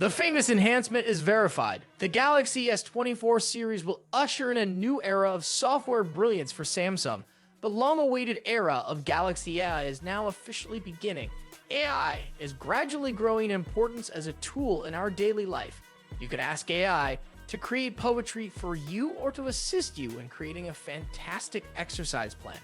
The famous enhancement is verified. The Galaxy S24 series will usher in a new era of software brilliance for Samsung. The long-awaited era of Galaxy AI is now officially beginning. AI is gradually growing in importance as a tool in our daily life. You can ask AI to create poetry for you or to assist you in creating a fantastic exercise plan.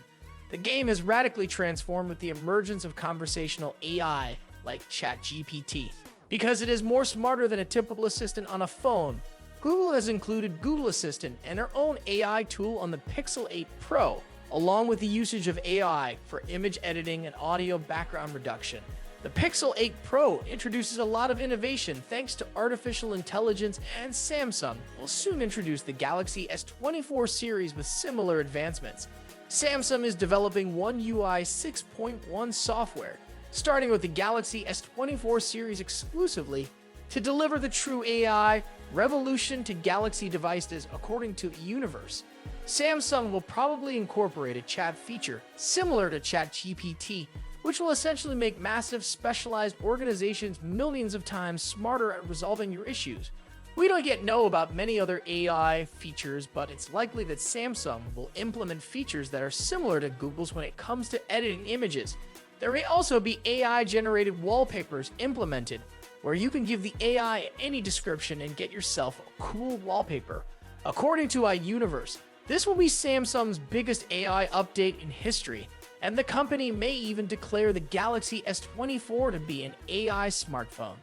The game has radically transformed with the emergence of conversational AI like ChatGPT. Because it is more smarter than a typical assistant on a phone, Google has included Google Assistant and their own AI tool on the Pixel 8 Pro, along with the usage of AI for image editing and audio background reduction. The Pixel 8 Pro introduces a lot of innovation thanks to artificial intelligence, and Samsung will soon introduce the Galaxy S24 series with similar advancements. Samsung is developing One UI 6.1 software, starting with the Galaxy S24 series exclusively, to deliver the true AI revolution to Galaxy devices, according to Universe. Samsung will probably incorporate a chat feature similar to ChatGPT, which will essentially make massive specialized organizations millions of times smarter at resolving your issues. We don't yet know about many other AI features, but it's likely that Samsung will implement features that are similar to Google's when it comes to editing images. There may also be AI-generated wallpapers implemented, where you can give the AI any description and get yourself a cool wallpaper. According to iUniverse, this will be Samsung's biggest AI update in history, and the company may even declare the Galaxy S24 to be an AI smartphone.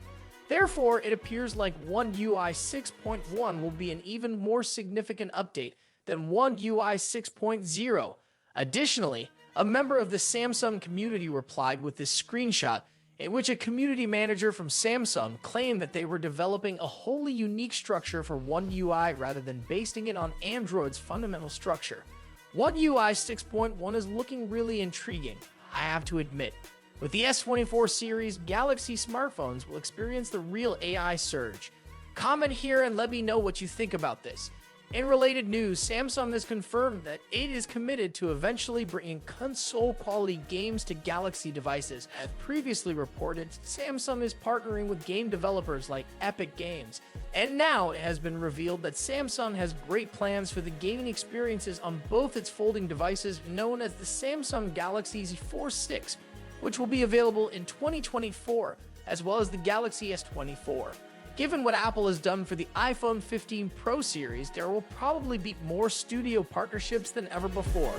Therefore, it appears like One UI 6.1 will be an even more significant update than One UI 6.0. Additionally, a member of the Samsung community replied with this screenshot, in which a community manager from Samsung claimed that they were developing a wholly unique structure for One UI rather than basing it on Android's fundamental structure. One UI 6.1 is looking really intriguing, I have to admit. With the S24 series, Galaxy smartphones will experience the real AI surge. Comment here and let me know what you think about this. In related news, Samsung has confirmed that it is committed to eventually bringing console-quality games to Galaxy devices. As previously reported, Samsung is partnering with game developers like Epic Games. And now it has been revealed that Samsung has great plans for the gaming experiences on both its folding devices known as the Samsung Galaxy Z4-6, which will be available in 2024, as well as the Galaxy S24. Given what Apple has done for the iPhone 15 Pro series, there will probably be more studio partnerships than ever before.